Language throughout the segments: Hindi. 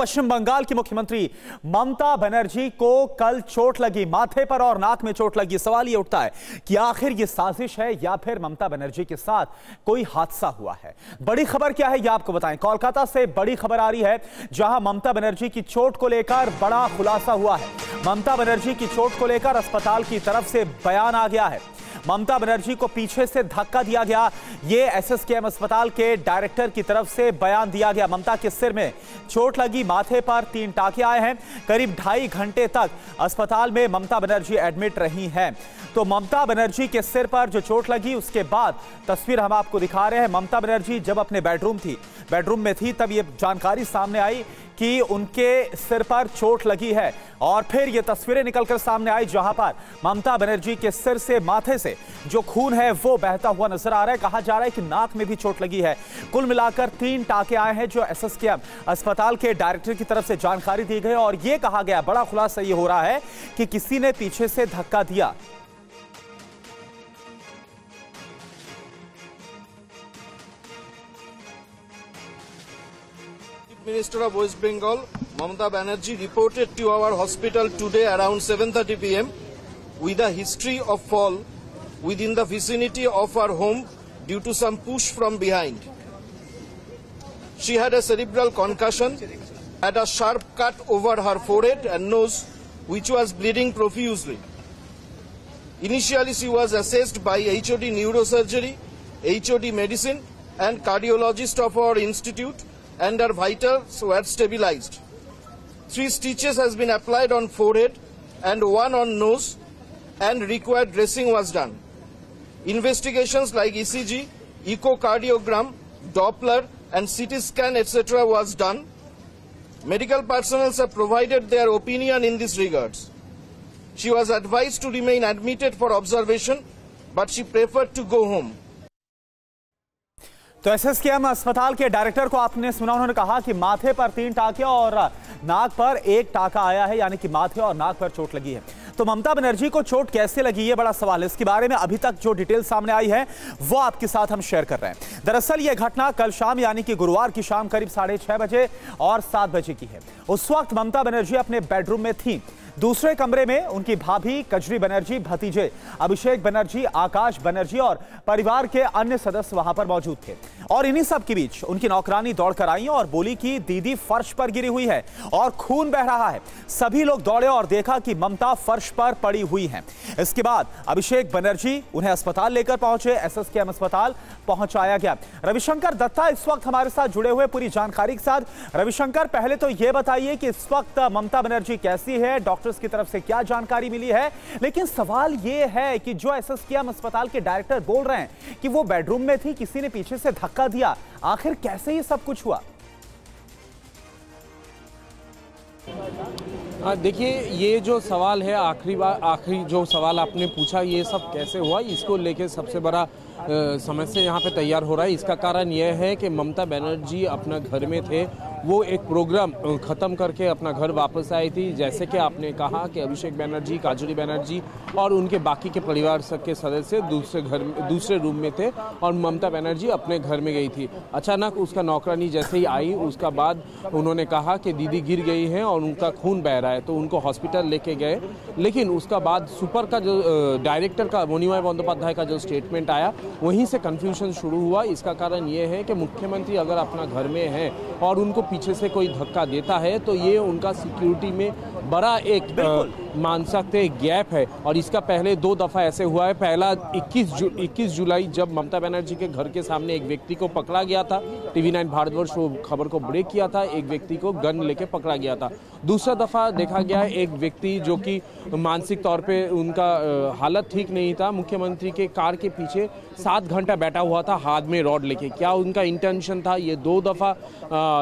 पश्चिम बंगाल की मुख्यमंत्री ममता बनर्जी को कल चोट लगी, माथे पर और नाक में चोट लगी। सवाल ये उठता है कि आखिर ये साजिश है या फिर ममता बनर्जी के साथ कोई हादसा हुआ है। बड़ी खबर क्या है ये आपको बताएं। कोलकाता से बड़ी खबर आ रही है जहां ममता बनर्जी की चोट को लेकर बड़ा खुलासा हुआ है। ममता बनर्जी की चोट को लेकर अस्पताल की तरफ से बयान आ गया है। ममता बनर्जी को पीछे से धक्का दिया गया, ये एसएसकेएम अस्पताल के डायरेक्टर की तरफ से बयान दिया गया। ममता के सिर में चोट लगी, माथे पर 3 टाके आए हैं। करीब 2.5 घंटे तक अस्पताल में ममता बनर्जी एडमिट रही हैं। तो ममता बनर्जी के सिर पर जो चोट लगी उसके बाद तस्वीर हम आपको दिखा रहे हैं। ममता बनर्जी जब अपने बेडरूम में थी तब ये जानकारी सामने आई कि उनके सिर पर चोट लगी है और फिर ये तस्वीरें निकलकर सामने आई जहां पर ममता बनर्जी के सिर से, माथे से जो खून है वो बहता हुआ नजर आ रहा है। कहा जा रहा है कि नाक में भी चोट लगी है। कुल मिलाकर 3 टाके आए हैं जो एसएसकेएम अस्पताल के डायरेक्टर की तरफ से जानकारी दी गई और ये कहा गया, बड़ा खुलासा ये हो रहा है कि किसी ने पीछे से धक्का दिया। Minister of West Bengal, Mamata Banerjee, reported to our hospital today around 7:30 p.m. with a history of fall within the vicinity of her home due to some push from behind. She had a cerebral concussion, had a sharp cut over her forehead and nose, which was bleeding profusely. Initially, she was assessed by HOD Neurosurgery, HOD Medicine and cardiologist of our institute, and her vitals were stabilized. 3 stitches has been applied on forehead and 1 on nose, and required dressing was done. Investigations like ECG, echocardiogram, Doppler and CT scan etc. was done. Medical personnel have provided their opinion in this regards. She was advised to remain admitted for observation, but she preferred to go home. तो एसएसकेएम अस्पताल के डायरेक्टर को आपने सुना, उन्होंने कहा कि माथे पर 3 टाके और नाक पर 1 टाका आया है, यानी कि माथे और नाक पर चोट लगी है। तो ममता बनर्जी को चोट कैसे लगी, ये बड़ा सवाल है। इसके बारे में अभी तक जो डिटेल सामने आई है वो आपके साथ हम शेयर कर रहे हैं। दरअसल ये घटना कल शाम यानी कि गुरुवार की शाम करीब 6:30 बजे और 7 बजे की है। उस वक्त ममता बनर्जी अपने बेडरूम में थी। दूसरे कमरे में उनकी भाभी कजरी बनर्जी, भतीजे अभिषेक बनर्जी, आकाश बनर्जी और परिवार के अन्य सदस्य वहां पर मौजूद थे। और इन्हीं सब के बीच उनकी नौकरानी दौड़कर आई और बोली कि दीदी फर्श पर गिरी हुई है और खून बह रहा है। सभी लोग दौड़े और देखा कि ममता फर्श पर पड़ी हुई हैं। इसके बाद अभिषेक बनर्जी उन्हें अस्पताल लेकर पहुंचे, एसएसकेएम अस्पताल पहुंचाया गया। रविशंकर दत्ता इस वक्त हमारे साथ जुड़े हुए पूरी जानकारी के साथ। रविशंकर, पहले तो यह बताइए कि इस वक्त ममता बनर्जी कैसी है, डॉक्टर्स की तरफ से क्या जानकारी मिली है। लेकिन सवाल यह है कि जो एसएसकेएम अस्पताल के डायरेक्टर बोल रहे हैं कि वो बेडरूम में थी, किसी ने पीछे से धक्का दिया, आखिर कैसे ये सब कुछ हुआ? देखिए, ये जो सवाल है, आखिरी जो सवाल आपने पूछा, ये सब कैसे हुआ, इसको लेके सबसे बड़ा समस्या यहाँ पे तैयार हो रहा है। इसका कारण यह है कि ममता बनर्जी अपना घर में थे, वो एक प्रोग्राम ख़त्म करके अपना घर वापस आई थी। जैसे कि आपने कहा कि अभिषेक बनर्जी, काजरी बनर्जी और उनके बाकी के परिवार के सदस्य दूसरे रूम में थे और ममता बनर्जी अपने घर में गई थी। अचानक उसका नौकरानी जैसे ही आई, उसका बाद उन्होंने कहा कि दीदी गिर गई हैं और उनका खून बह रहा है, तो उनको हॉस्पिटल लेके गए। लेकिन उसका बाद सुपर का जो डायरेक्टर का मणिमय बंदोपाध्याय का जो स्टेटमेंट आया, वहीं से कन्फ्यूजन शुरू हुआ। इसका कारण ये है कि मुख्यमंत्री अगर अपना घर में है और उनको पीछे से कोई धक्का देता है तो ये उनका सिक्योरिटी में बड़ा एक मान सकते गैप है। और इसका पहले 2 दफ़ा ऐसे हुआ है। पहला 21 जुलाई जब ममता बनर्जी के घर के सामने एक व्यक्ति को पकड़ा गया था, TV9 भारतवर्ष वो खबर को ब्रेक किया था, एक व्यक्ति को गन लेके पकड़ा गया था। दूसरा दफ़ा देखा गया एक व्यक्ति जो कि मानसिक तौर पे उनका हालत ठीक नहीं था, मुख्यमंत्री के कार के पीछे 7 घंटा बैठा हुआ था हाथ में रॉड लेके। क्या उनका इंटेंशन था? ये 2 दफ़ा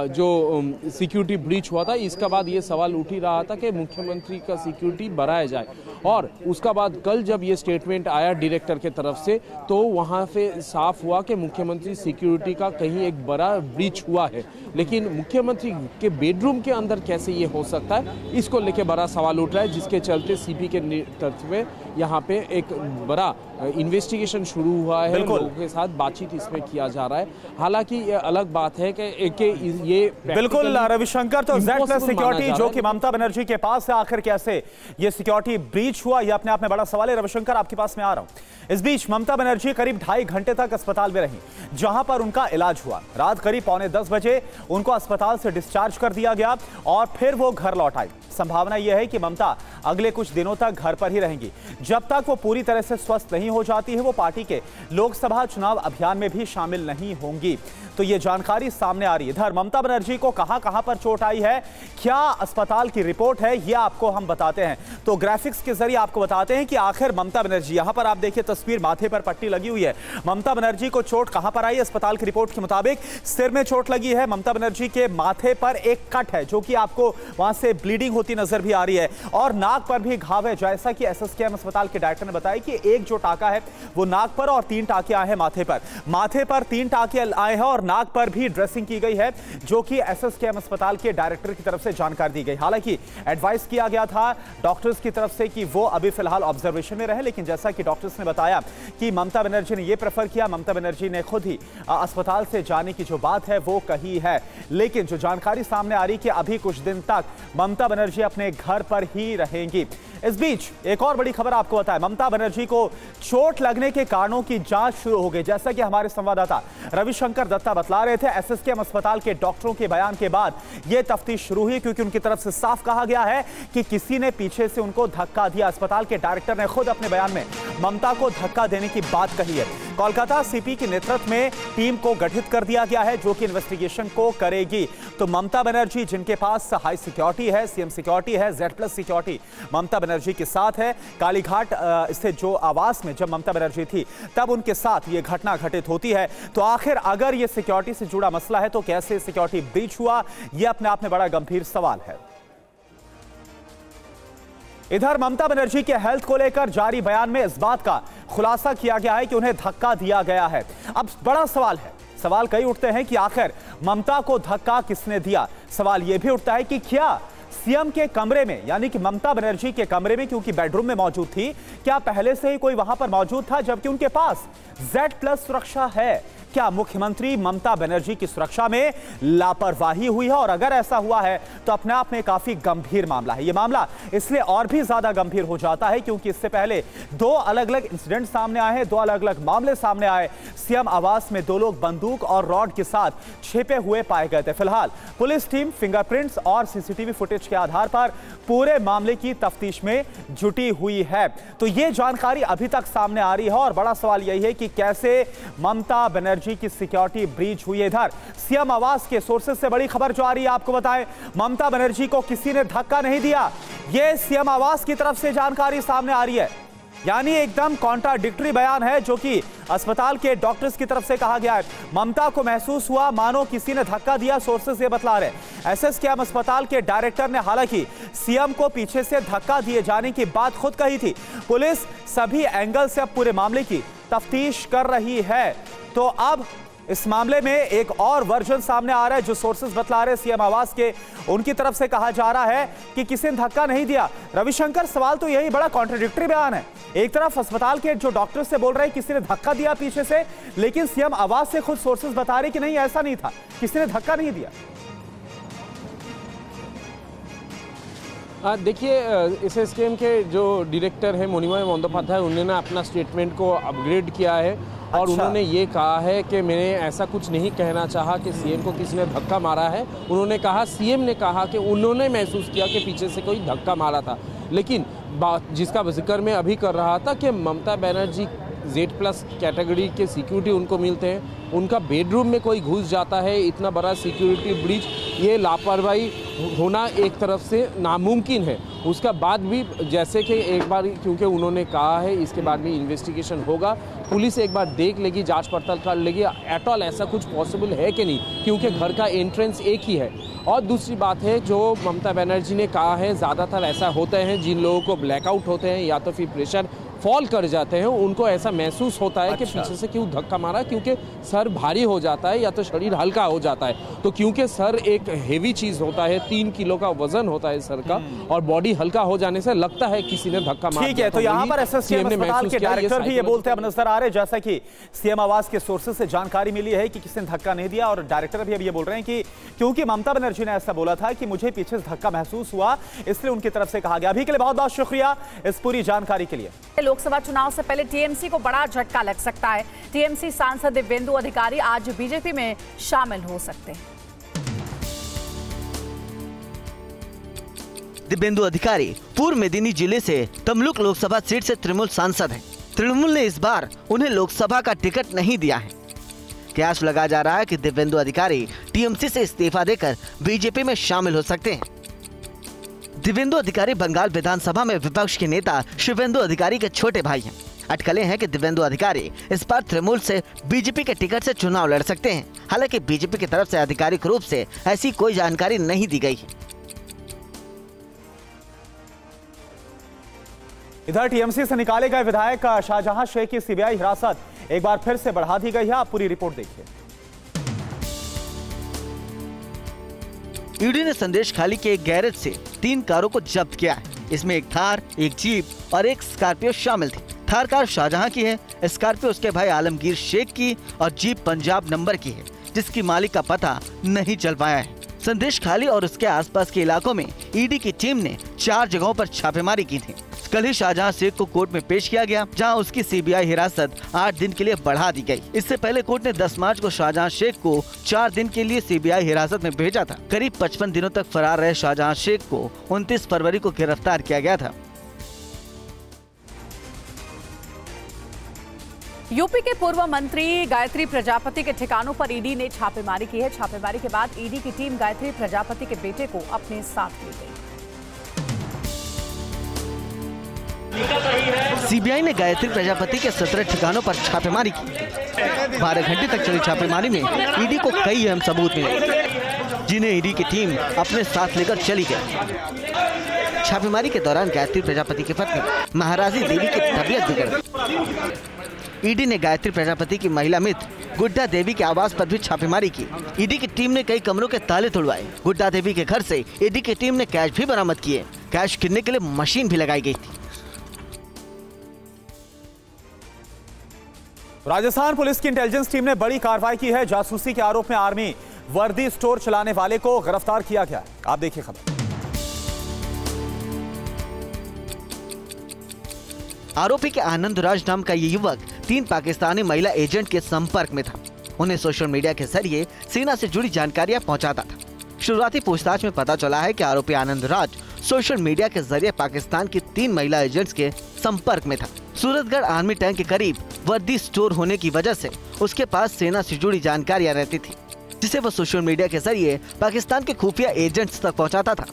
जो सिक्योरिटी ब्रीच हुआ था, इसका बाद ये सवाल उठ ही रहा था कि मुख्यमंत्री का सिक्योरिटी बढ़ाया जाए। और उसका बाद कल जब ये स्टेटमेंट आया डायरेक्टर के तरफ से, तो वहाँ पे साफ हुआ कि मुख्यमंत्री सिक्योरिटी का कहीं एक बड़ा ब्रीच हुआ है। लेकिन मुख्यमंत्री के बेडरूम के अंदर कैसे ये हो सकता है, इसको लेके बड़ा सवाल उठ रहा है, जिसके चलते सीपी के नेतृत्व में यहाँ पे एक बड़ा इन्वेस्टिगेशन शुरू हुआ है। लोगों के साथ बातचीत इसमें किया जा रहा है। हालांकि ये अलग बात है कि ये बिल्कुल रविशंकर, तो Z+ सिक्योरिटी जो कि ममता बनर्जी के पास है, आखिर कैसे ये सिक्योरिटी ब्रीच हुआ, ये अपने आप में बड़ा सवाल है। रविशंकर, आपके पास में आ रहा हूं। इस बीच ममता बनर्जी करीब 2.5 घंटे तक अस्पताल में रही, जहां पर उनका इलाज हुआ। रात करीब 9:45 बजे उनको अस्पताल से डिस्चार्ज कर दिया गया और फिर वो घर लौट आई। संभावना यह है कि ममता अगले कुछ दिनों तक घर पर ही रहेंगी। जब तक वो पूरी तरह से स्वस्थ नहीं हो जाती है, वो पार्टी के लोकसभा चुनाव अभियान में भी शामिल नहीं होंगी। तो ये जानकारी सामने आ रही है। इधर ममता बनर्जी को कहां पर चोट आई है, क्या अस्पताल की रिपोर्ट है, ये आपको हम बताते हैं। तो ग्राफिक्स के जरिए आपको बताते हैं कि आखिर ममता बनर्जी, यहां पर आप देखिए तस्वीर, माथे पर पट्टी लगी हुई है। ममता बनर्जी को चोट कहां पर आई? अस्पताल की रिपोर्ट के मुताबिक सिर में चोट लगी है। ममता बनर्जी के माथे पर एक कट है, जो कि आपको वहां से ब्लीडिंग होती नजर भी आ रही है, और नाक पर भी घाव है। जैसा कि SSKM अस्पताल के डायरेक्टर ने बताया कि एक जो टाका है वो नाक पर और 3 टाके आए हैं माथे पर। माथे पर 3 टाके आए हैं और नाक पर भी ड्रेसिंग की गई है, जो कि SSKM अस्पताल के डायरेक्टर की तरफ से जानकारी दी गई। हालांकि एडवाइस किया गया था डॉक्टर्स की तरफ से कि वो अभी फिलहाल ऑब्जर्वेशन में रहे, लेकिन जैसा कि डॉक्टर्स ने बताया कि ममता बनर्जी ने यह प्रेफर किया, ममता बनर्जी ने खुद ही अस्पताल से जाने की जो बात है वो कही है। लेकिन जो जानकारी सामने आ रही कि अभी कुछ दिन तक ममता बनर्जी अपने घर पर ही रहेंगी। इस बीच एक और बड़ी खबर आपको बताएं, ममता बनर्जी को चोट लगने के कारणों की जांच शुरू हो गई। जैसा कि हमारे संवाददाता रविशंकर दत्ता बतला रहे थे, SSKM अस्पताल के डॉक्टरों के बयान के बाद यह तफ्तीश शुरू हुई, क्योंकि उनकी तरफ से साफ कहा गया है कि किसी ने पीछे से उनको धक्का दिया। अस्पताल के डायरेक्टर ने खुद अपने बयान में ममता को धक्का देने की बात कही है। कोलकाता CP के नेतृत्व में टीम को गठित कर दिया गया है, जो कि इन्वेस्टिगेशन को करेगी। तो ममता बनर्जी, जिनके पास हाई सिक्योरिटी है, CM सिक्योरिटी है, Z+ सिक्योरिटी ममता बनर्जी के साथ है। कालीघाट स्थित जो आवास में जब ममता बनर्जी थी, तब उनके साथ ये घटना घटित होती है। तो आखिर अगर ये सिक्योरिटी से जुड़ा मसला है, तो कैसे सिक्योरिटी ब्रीच हुआ, यह अपने आप में बड़ा गंभीर सवाल है। इधर ममता बनर्जी के हेल्थ को लेकर जारी बयान में इस बात का खुलासा किया गया है कि उन्हें धक्का दिया गया है। अब बड़ा सवाल है, सवाल कई उठते हैं कि आखिर ममता को धक्का किसने दिया। सवाल यह भी उठता है कि क्या CM के कमरे में, यानी कि ममता बनर्जी के कमरे में, क्योंकि बेडरूम में मौजूद थी, क्या पहले से ही कोई वहां पर मौजूद था, जबकि उनके पास Z+ सुरक्षा है? क्या मुख्यमंत्री ममता बनर्जी की सुरक्षा में लापरवाही हुई है? और अगर ऐसा हुआ है तो अपने आप में काफी गंभीर मामला है। यह मामला इसलिए और भी ज्यादा गंभीर हो जाता है क्योंकि इससे पहले 2 अलग-अलग इंसिडेंट सामने आए हैं, 2 अलग-अलग मामले सामने आए। CM आवास में 2 लोग बंदूक और रॉड के साथ छिपे हुए पाए गए थे। फिलहाल पुलिस टीम फिंगरप्रिंट्स और CCTV फुटेज के आधार पर पूरे मामले की तफ्तीश में जुटी हुई है। तो यह जानकारी अभी तक सामने आ रही है और बड़ा सवाल यही है कि कैसे ममता बनर्जी की सिक्योरिटी ब्रीच हुई है। इधर CM आवास के सोर्सेज से बड़ी खबर जो आ रही है, आपको बताएं, ममता बनर्जी को किसी ने धक्का नहीं दिया। यह CM आवास की तरफ से जानकारी सामने आ रही है, यानी एकदम कॉन्ट्राडिक्टरी बयान है जो कि अस्पताल के डॉक्टर्स की तरफ से कहा गया है। ममता को महसूस हुआ मानो किसी ने धक्का दिया, सोर्सेस ये बतला रहे। SSKM अस्पताल के डायरेक्टर ने हालांकि CM को पीछे से धक्का दिए जाने की बात खुद कही थी। पुलिस सभी एंगल से अब पूरे मामले की तफ्तीश कर रही है। तो अब इस मामले में एक और वर्जन सामने आ रहा है, जो सोर्सेस बतला रहे CM आवास के, उनकी तरफ से कहा जा रहा है कि किसी ने धक्का नहीं दिया। रविशंकर, सवाल तो यही, बड़ा कॉन्ट्राडिक्टरी बयान है। एक तरफ अस्पताल के जो डॉक्टर से बोल रहे हैं किसी ने धक्का दिया पीछे से, लेकिन CM आवास से खुद सोर्सेस बता रहे कि नहीं, ऐसा नहीं था, किसी ने धक्का नहीं दिया। देखिए, SSKM के जो डायरेक्टर है मोनिमा बंदोपाध्याय, उन्होंने अपना स्टेटमेंट को अपग्रेड किया है और उन्होंने ये कहा है कि मैंने ऐसा कुछ नहीं कहना चाहा कि CM को किसी ने धक्का मारा है। उन्होंने कहा, CM ने कहा कि उन्होंने महसूस किया कि पीछे से कोई धक्का मारा था। लेकिन बात जिसका जिक्र मैं अभी कर रहा था कि ममता बनर्जी Z+ कैटेगरी के सिक्योरिटी उनको मिलते हैं, उनका बेडरूम में कोई घुस जाता है, इतना बड़ा सिक्योरिटी ब्रीच, ये लापरवाही होना एक तरफ से नामुमकिन है। उसका बाद भी जैसे कि एक बार, क्योंकि उन्होंने कहा है इसके बाद भी इन्वेस्टिगेशन होगा, पुलिस एक बार देख लेगी, जांच पड़ताल कर लेगी एट ऑल ऐसा कुछ पॉसिबल है कि नहीं, क्योंकि घर का एंट्रेंस एक ही है और दूसरी बात है, जो ममता बनर्जी ने कहा है, ज़्यादातर ऐसा होता है जिन लोगों को ब्लैकआउट होते हैं या तो फिर प्रेशर फॉल कर जाते हैं, उनको ऐसा महसूस होता है कि पीछे से क्यों धक्का मारा, क्योंकि सर भारी हो जाता है या तो शरीर हल्का हो जाता है। तो क्योंकि सर एक हेवी चीज होता है, 3 किलो का वजन होता है सर का, और बॉडी हल्का हो जाने से लगता है किसी ने धक्का मारा। ठीक है, तो यहाँ पर एसएसकेएम अस्पताल के डायरेक्टर भी ये बोलते अब नजर आ रहे, जैसा कि सीएम आवास के सोर्सेज से जानकारी मिली है कि किसी ने धक्का नहीं दिया, और डायरेक्टर भी अब ये बोल रहे हैं कि क्योंकि ममता बनर्जी ने ऐसा बोला था कि मुझे पीछे से धक्का महसूस हुआ, इसलिए उनकी तरफ से कहा गया। अभी के लिए बहुत बहुत शुक्रिया इस पूरी जानकारी के लिए। लोकसभा चुनाव से पहले टीएमसी को बड़ा झटका लग सकता है। टीएमसी सांसद दिव्येंदु अधिकारी आज बीजेपी में शामिल हो सकते हैं। दिव्येंदु अधिकारी पूर्व मेदिनी जिले से तमलुक लोकसभा सीट से तृणमूल सांसद हैं। तृणमूल ने इस बार उन्हें लोकसभा का टिकट नहीं दिया है। कयास लगाया जा रहा है कि दिव्येंदु अधिकारी टीएमसी से इस्तीफा देकर बीजेपी में शामिल हो सकते हैं। दिव्येंदु अधिकारी बंगाल विधानसभा में विपक्ष के नेता शिवेंदु अधिकारी के छोटे भाई हैं। अटकलें हैं कि दिव्येंदु अधिकारी इस बार तृणमूल से बीजेपी के टिकट से चुनाव लड़ सकते हैं। हालांकि बीजेपी की तरफ से आधिकारिक रूप से ऐसी कोई जानकारी नहीं दी गई है। इधर टीएमसी से निकाले गए विधायक शाहजहां शेख की सीबीआई हिरासत एक बार फिर से बढ़ा दी गई है। आप पूरी रिपोर्ट देखिए। ईडी ने संदेश खाली के एक गैरेज से 3 कारों को जब्त किया है। इसमें एक थार, एक जीप और एक स्कॉर्पियो शामिल थी। थार कार शाहजहां की है, स्कॉर्पियो उसके भाई आलमगीर शेख की और जीप पंजाब नंबर की है, जिसकी मालिक का पता नहीं चल पाया है। संदेश खाली और उसके आसपास के इलाकों में ईडी की टीम ने 4 जगहों पर छापेमारी की थी। कल ही शाहजहां शेख को कोर्ट में पेश किया गया, जहां उसकी सीबीआई हिरासत 8 दिन के लिए बढ़ा दी गई। इससे पहले कोर्ट ने 10 मार्च को शाहजहां शेख को 4 दिन के लिए सीबीआई हिरासत में भेजा था। करीब 55 दिनों तक फरार रहे शाहजहां शेख को 29 फरवरी को गिरफ्तार किया गया था। यूपी के पूर्व मंत्री गायत्री प्रजापति के ठिकानों पर ईडी ने छापेमारी की है। छापेमारी के बाद ईडी की टीम गायत्री प्रजापति के बेटे को अपने साथ ले गई। सीबीआई ने गायत्री प्रजापति के 17 ठिकानों पर छापेमारी की। 12 घंटे तक चली छापेमारी में ईडी को कई अहम सबूत मिले, जिन्हें ईडी की टीम अपने साथ लेकर चली गई। छापेमारी के दौरान गायत्री प्रजापति की पत्नी महाराजी देवी की तबीयत बिगड़ गई। ईडी ने गायत्री प्रजापति की महिला मित्र गुड्डा देवी के आवास पर भी छापेमारी की। ईडी की टीम ने कई कमरों के ताले तोड़वाए। गुड्डा देवी के घर से ईडी की टीम ने कैश भी बरामद किए। कैश गिनने के लिए मशीन भी लगाई गई थी। राजस्थान पुलिस की इंटेलिजेंस टीम ने बड़ी कार्रवाई की है। जासूसी के आरोप में आर्मी वर्दी स्टोर चलाने वाले को गिरफ्तार किया गया है। आप देखिए खबर। आरोपी के आनंद राज नाम का ये युवक 3 पाकिस्तानी महिला एजेंट के संपर्क में था। उन्हें सोशल मीडिया के जरिए सेना से जुड़ी जानकारियां पहुंचाता था। शुरुआती पूछताछ में पता चला है कि आरोपी आनंद राज सोशल मीडिया के जरिए पाकिस्तान की 3 महिला एजेंट्स के संपर्क में था। सूरतगढ़ आर्मी टैंक के करीब वर्दी स्टोर होने की वजह से उसके पास सेना से जुड़ी जानकारियां रहती थी, जिसे वो सोशल मीडिया के जरिए पाकिस्तान के खुफिया एजेंट्स तक पहुंचाता था।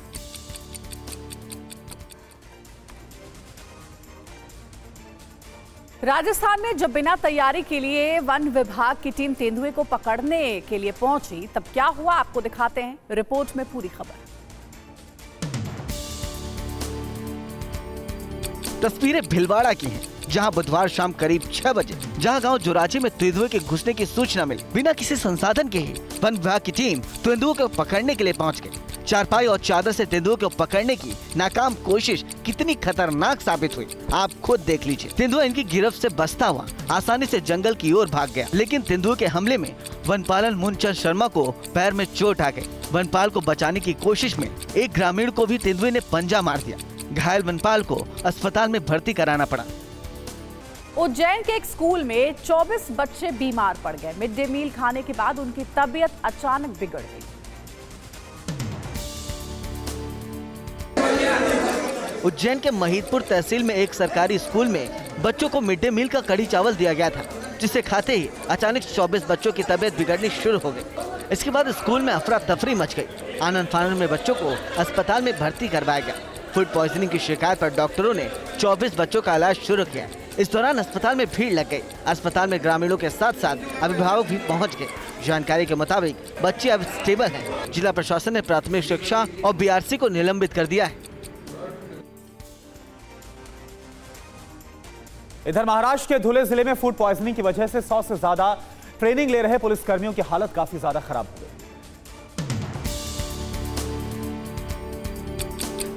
राजस्थान में जब बिना तैयारी के लिए वन विभाग की टीम तेंदुए को पकड़ने के लिए पहुंची, तब क्या हुआ आपको दिखाते हैं रिपोर्ट में पूरी खबर। तस्वीरें भीलवाड़ा की हैं, जहां बुधवार शाम करीब 6 बजे जहां गांव जोराची में तेंदुए के घुसने की सूचना मिली। बिना किसी संसाधन के ही वन विभाग की टीम तेंदुओं को पकड़ने के लिए पहुंच गई। चारपाई और चादर से तेंदुओं को पकड़ने की नाकाम कोशिश कितनी खतरनाक साबित हुई, आप खुद देख लीजिए। तेंदुआ इनकी गिरफ्त से बचता हुआ आसानी से जंगल की ओर भाग गया, लेकिन तेंदुओं के हमले में वनपालन मुनचंद शर्मा को पैर में चोट आ गई। वनपाल को बचाने की कोशिश में एक ग्रामीण को भी तेंदुए ने पंजा मार दिया। घायल वनपाल को अस्पताल में भर्ती कराना पड़ा। उज्जैन के एक स्कूल में 24 बच्चे बीमार पड़ गए। मिड डे मील खाने के बाद उनकी तबीयत अचानक बिगड़ गई। उज्जैन के महिदपुर तहसील में एक सरकारी स्कूल में बच्चों को मिड डे मील का कड़ी चावल दिया गया था, जिसे खाते ही अचानक 24 बच्चों की तबीयत बिगड़नी शुरू हो गई। इसके बाद स्कूल में अफरा तफरी मच गई। आनंद फानन में बच्चों को अस्पताल में भर्ती करवाया गया। फूड पॉइजनिंग की शिकायत पर डॉक्टरों ने 24 बच्चों का इलाज शुरू किया। इस दौरान अस्पताल में भीड़ लग गई। अस्पताल में ग्रामीणों के साथ साथ अभिभावक भी पहुंच गए। जानकारी के मुताबिक बच्चे अब स्टेबल हैं। जिला प्रशासन ने प्राथमिक शिक्षा और बीआरसी को निलंबित कर दिया है। इधर महाराष्ट्र के धुले जिले में फूड पॉइजनिंग की वजह से 100 से ज्यादा ट्रेनिंग ले रहे पुलिसकर्मियों की हालत काफी ज्यादा खराब हो गई।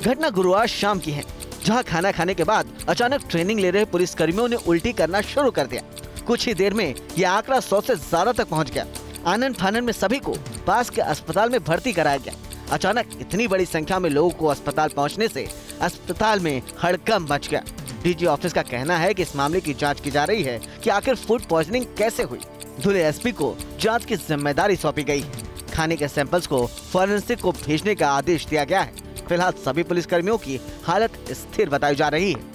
घटना गुरुवार शाम की है, जहां खाना खाने के बाद अचानक ट्रेनिंग ले रहे पुलिसकर्मियों ने उल्टी करना शुरू कर दिया। कुछ ही देर में ये आंकड़ा 100 से ज्यादा तक पहुंच गया। आनन फानन में सभी को पास के अस्पताल में भर्ती कराया गया। अचानक इतनी बड़ी संख्या में लोगों को अस्पताल पहुंचने से अस्पताल में हड़कंप मच गया। डीजी ऑफिस का कहना है कि इस मामले की जांच की जा रही है कि आखिर फूड पॉइजनिंग कैसे हुई। धुले एसपी को जांच की जिम्मेदारी सौंपी गई है। खाने के सैंपल्स को फॉरेंसिक को भेजने का आदेश दिया गया है। फिलहाल सभी पुलिसकर्मियों की हालत स्थिर बताई जा रही है।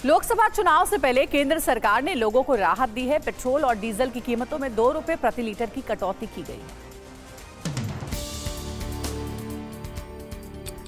लोकसभा चुनाव से पहले केंद्र सरकार ने लोगों को राहत दी है। पेट्रोल और डीजल की कीमतों में 2 रुपए प्रति लीटर की कटौती की गई है।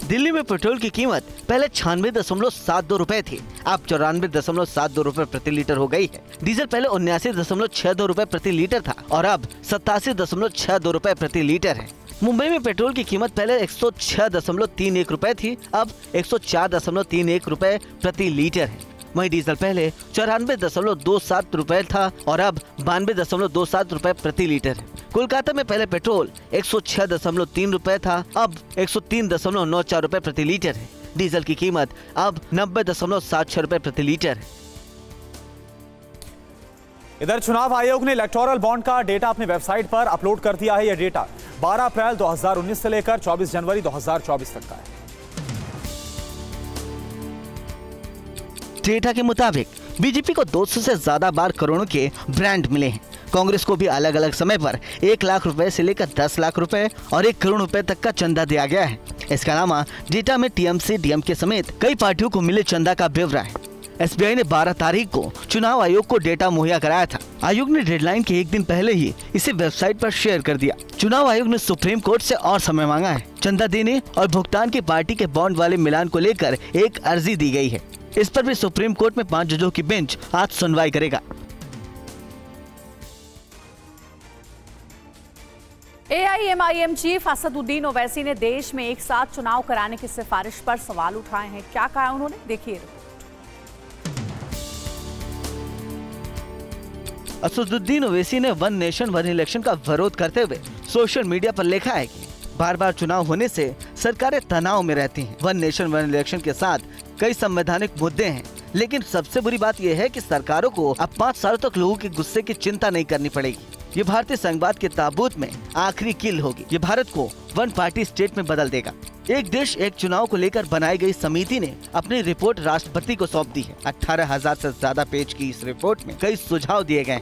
दिल्ली में पेट्रोल की कीमत पहले 96.72 रुपए थी, अब 94.72 रुपए प्रति लीटर हो गई है। डीजल पहले 79.62 रुपए प्रति लीटर था और अब 87.62 रुपए प्रति लीटर है। मुंबई में पेट्रोल की कीमत पहले 106.31 रुपए थी, अब 104.31 रुपए प्रति लीटर है। वहीं डीजल पहले 94.27 रुपए था और अब 92.27 रुपए प्रति लीटर है। कोलकाता में पहले पेट्रोल 106.3 रुपए था, अब 103.94 रुपए प्रति लीटर है। डीजल की कीमत अब 90.76 रुपए प्रति लीटर है। इधर चुनाव आयोग ने इलेक्टोरल बॉन्ड का डेटा अपनी वेबसाइट पर अपलोड कर दिया है। यह डेटा 12 अप्रैल 2019 से लेकर 24 जनवरी 2024 तक का है। डेटा के मुताबिक बीजेपी को 200 से ज्यादा बार करोड़ों के ब्रांड मिले हैं। कांग्रेस को भी अलग अलग समय पर 1 लाख रुपए से लेकर 10 लाख रुपए और 1 करोड़ रुपए तक का चंदा दिया गया है। इसके अलावा डेटा में टीएमसी, डीएमके समेत कई पार्टियों को मिले चंदा का ब्यौरा है। एसबीआई ने 12 तारीख को चुनाव आयोग को डेटा मुहैया कराया था। आयोग ने डेडलाइन के 1 दिन पहले ही इसे वेबसाइट पर शेयर कर दिया। चुनाव आयोग ने सुप्रीम कोर्ट से और समय मांगा है। चंदा देने और भुगतान की पार्टी के बॉन्ड वाले मिलान को लेकर एक अर्जी दी गई है। इस पर भी सुप्रीम कोर्ट में 5 जजों की बेंच आज सुनवाई करेगा। एआईएमआईएम चीफ असदुद्दीन ओवैसी ने देश में एक साथ चुनाव कराने की सिफारिश पर सवाल उठाए हैं। क्या कहा उन्होंने, देखिए। असदुद्दीन ओवैसी ने 1 नेशन 1 इलेक्शन का विरोध करते हुए सोशल मीडिया पर लिखा है कि बार बार चुनाव होने से सरकारें तनाव में रहती हैं। 1 नेशन 1 इलेक्शन के साथ कई संवैधानिक मुद्दे हैं, लेकिन सबसे बुरी बात यह है कि सरकारों को अब 5 सालों तक लोगों के गुस्से की चिंता नहीं करनी पड़ेगी। ये भारतीय संघवाद के ताबूत में आखिरी कील होगी। ये भारत को 1 पार्टी स्टेट में बदल देगा। एक देश एक चुनाव को लेकर बनाई गई समिति ने अपनी रिपोर्ट राष्ट्रपति को सौंप दी है। 18,000 से ज्यादा पेज की इस रिपोर्ट में कई सुझाव दिए गए।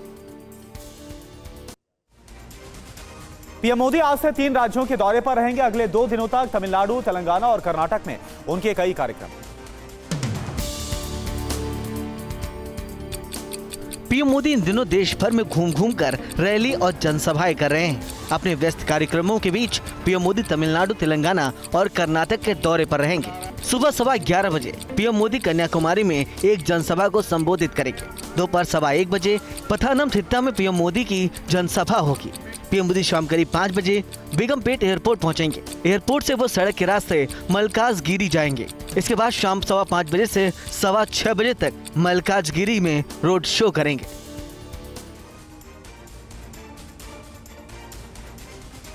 पीएम मोदी आज से 3 राज्यों के दौरे पर रहेंगे। अगले 2 दिनों तक तमिलनाडु, तेलंगाना और कर्नाटक में उनके कई कार्यक्रम। पीएम मोदी इन दिनों देश भर में घूम घूम कर रैली और जनसभाएं कर रहे हैं। अपने व्यस्त कार्यक्रमों के बीच पीएम मोदी तमिलनाडु, तेलंगाना और कर्नाटक के दौरे पर रहेंगे। सुबह 11:15 बजे पीएम मोदी कन्याकुमारी में एक जनसभा को संबोधित करेंगे। दोपहर 1:15 बजे पथानमथिट्टा में पीएम मोदी की जनसभा होगी। पीएम मोदी शाम करीब 5 बजे बेगमपेट एयरपोर्ट पहुंचेंगे। एयरपोर्ट से वो सड़क के रास्ते मल्काजगिरी जाएंगे। इसके बाद शाम 5:15 बजे से 6:15 बजे तक मल्काजगिरी में रोड शो करेंगे।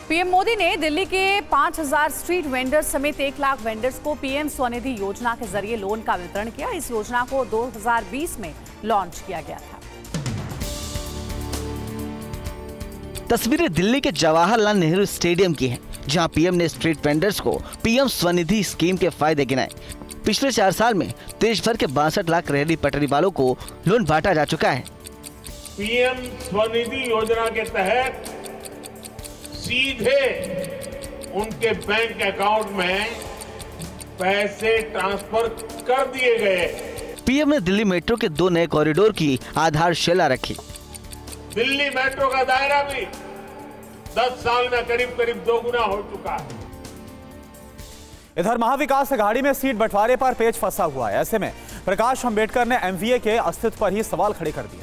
पीएम मोदी ने दिल्ली के 5,000 स्ट्रीट वेंडर्स समेत 1 लाख वेंडर्स को पीएम स्वनिधि योजना के जरिए लोन का वितरण किया। इस योजना को 2020 में लॉन्च किया गया था। तस्वीरें दिल्ली के जवाहरलाल नेहरू स्टेडियम की हैं, जहां पीएम ने स्ट्रीट वेंडर्स को पीएम स्वनिधि स्कीम के फायदे गिनाए। पिछले 4 साल में देश भर के 62 लाख रेहड़ी पटरी वालों को लोन बांटा जा चुका है। पीएम स्वनिधि योजना के तहत सीधे उनके बैंक अकाउंट में पैसे ट्रांसफर कर दिए गए। पीएम ने दिल्ली मेट्रो के 2 नए कॉरिडोर की आधारशिला रखी। दिल्ली मेट्रो का दायरा भी 10 साल में करीब 2 गुना हो चुका है। इधर महाविकास अघाड़ी में सीट बंटवारे पर पेच फंसा हुआ है। ऐसे में प्रकाश अंबेडकर ने एमवीए के अस्तित्व पर ही सवाल खड़े कर दिए।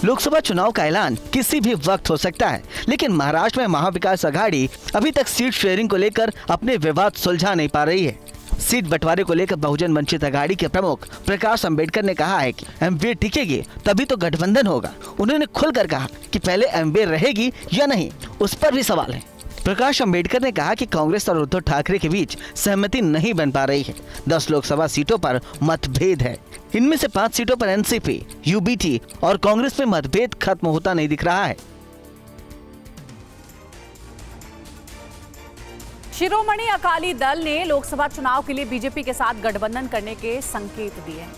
लोकसभा चुनाव का ऐलान किसी भी वक्त हो सकता है, लेकिन महाराष्ट्र में महाविकास अघाड़ी अभी तक सीट शेयरिंग को लेकर अपने विवाद सुलझा नहीं पा रही है। सीट बंटवारे को लेकर बहुजन वंचित अघाड़ी के प्रमुख प्रकाश अंबेडकर ने कहा है कि एमवीए टिकेगी तभी तो गठबंधन होगा। उन्होंने खुलकर कहा कि पहले एमवीए रहेगी या नहीं, उस पर भी सवाल है। प्रकाश अंबेडकर ने कहा कि कांग्रेस और उद्धव ठाकरे के बीच सहमति नहीं बन पा रही है। 10 लोकसभा सीटों पर मतभेद है। इनमें से 5 सीटों पर एनसीपी, यूबीटी और कांग्रेस में मतभेद खत्म होता नहीं दिख रहा है। शिरोमणि अकाली दल ने लोकसभा चुनाव के लिए बीजेपी के साथ गठबंधन करने के संकेत दिए हैं।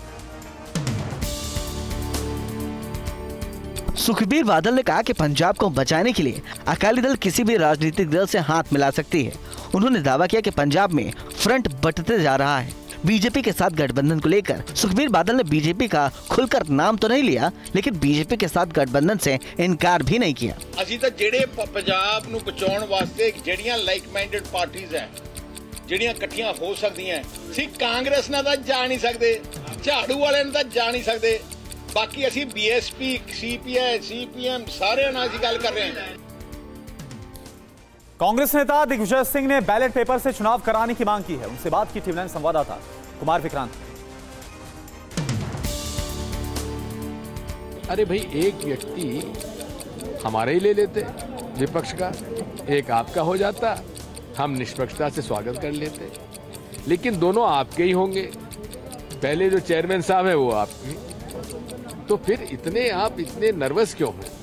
सुखबीर बादल ने कहा कि पंजाब को बचाने के लिए अकाली दल किसी भी राजनीतिक दल से हाथ मिला सकती है। उन्होंने दावा किया कि पंजाब में फ्रंट बंटते जा रहा है। बीजेपी के साथ गठबंधन को लेकर सुखबीर बादल ने बीजेपी का खुलकर नाम तो नहीं लिया, लेकिन बीजेपी के साथ गठबंधन से इनकार भी नहीं किया। ਅਸੀਂ ਤਾਂ ਜਿਹੜੇ ਪੰਜਾਬ ਨੂੰ ਬਚਾਉਣ ਵਾਸਤੇ ਜਿਹੜੀਆਂ ਲਾਈਕ ਮਾਈਂਡਡ ਪਾਰਟੀਆਂ ਹੈ, ਜਿਹੜੀਆਂ ਇਕੱਠੀਆਂ ਹੋ ਸਕਦੀਆਂ ਸੀ, ਕਾਂਗਰਸ ਨਾਲ ਤਾਂ ਜਾ ਨਹੀਂ ਸਕਦੇ, ਝਾੜੂ ਵਾਲਿਆਂ ਨਾਲ ਤਾਂ ਜਾ ਨਹੀਂ ਸਕਦੇ, ਬਾਕੀ ਅਸੀਂ ਬੀਐਸਪੀ, ਸੀਪੀਆਈ, ਸੀਪੀਐਮ ਸਾਰਿਆਂ ਨਾਲ ਅਸੀਂ ਗੱਲ ਕਰ ਰਹੇ ਹਾਂ। कांग्रेस नेता दिग्विजय सिंह ने बैलेट पेपर से चुनाव कराने की मांग की है। उनसे बात की टीवी9 संवाददाता कुमार विक्रांत। अरे भाई, एक व्यक्ति हमारे ही ले लेते विपक्ष का, एक आपका हो जाता, हम निष्पक्षता से स्वागत कर लेते, लेकिन दोनों आपके ही होंगे। पहले जो चेयरमैन साहब है वो आपके, तो फिर आप इतने नर्वस क्यों हैं?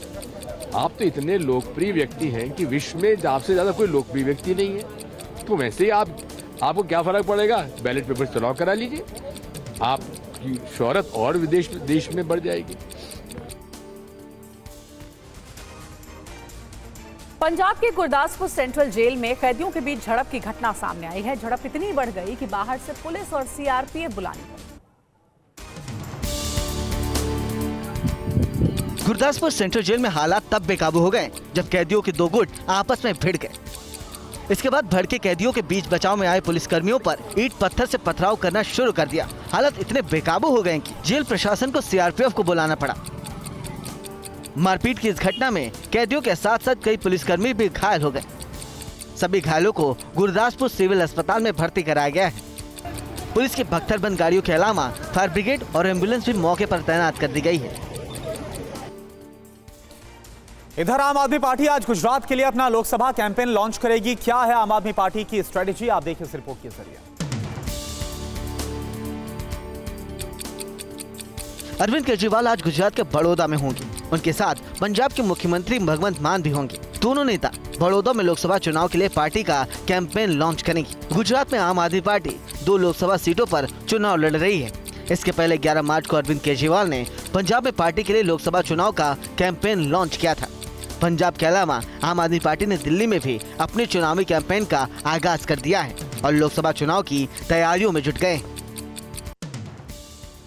आप तो इतने लोकप्रिय व्यक्ति हैं कि विश्व में आपसे ज्यादा कोई लोकप्रिय व्यक्ति नहीं है। तो वैसे ही आपको क्या फर्क पड़ेगा? बैलेट पेपर चुनाव करा लीजिए, आपकी शोहरत और देश में बढ़ जाएगी। पंजाब के गुरदासपुर सेंट्रल जेल में कैदियों के बीच झड़प की घटना सामने आई है। झड़प इतनी बढ़ गई कि बाहर से पुलिस और सीआरपीएफ बुलानी पड़ी। गुरदासपुर सेंट्रल जेल में हालात तब बेकाबू हो गए जब कैदियों के 2 गुट आपस में भिड़ गए। इसके बाद भड़के कैदियों के बीच बचाव में आए पुलिसकर्मियों पर ईंट पत्थर से पथराव करना शुरू कर दिया। हालात इतने बेकाबू हो गए कि जेल प्रशासन को सीआरपीएफ को बुलाना पड़ा। मारपीट की इस घटना में कैदियों के साथ साथ कई पुलिसकर्मी भी घायल हो गए। सभी घायलों को गुरदासपुर सिविल अस्पताल में भर्ती कराया गया है। पुलिस की बख्तरबंद गाड़ियों के अलावा फायर ब्रिगेड और एम्बुलेंस भी मौके पर तैनात कर दी गई है। इधर आम आदमी पार्टी आज गुजरात के लिए अपना लोकसभा कैंपेन लॉन्च करेगी। क्या है आम आदमी पार्टी की स्ट्रेटेजी, आप देखिए इस रिपोर्ट के जरिए। अरविंद केजरीवाल आज गुजरात के बड़ौदा में होंगे। उनके साथ पंजाब के मुख्यमंत्री भगवंत मान भी होंगे। दोनों नेता बड़ौदा में लोकसभा चुनाव के लिए पार्टी का कैंपेन लॉन्च करेंगी। गुजरात में आम आदमी पार्टी 2 लोकसभा सीटों पर चुनाव लड़ रही है। इसके पहले 11 मार्च को अरविंद केजरीवाल ने पंजाब में पार्टी के लिए लोकसभा चुनाव का कैंपेन लॉन्च किया था। पंजाब के अलावा आम आदमी पार्टी ने दिल्ली में भी अपने चुनावी कैंपेन का आगाज कर दिया है और लोकसभा चुनाव की तैयारियों में जुट गए।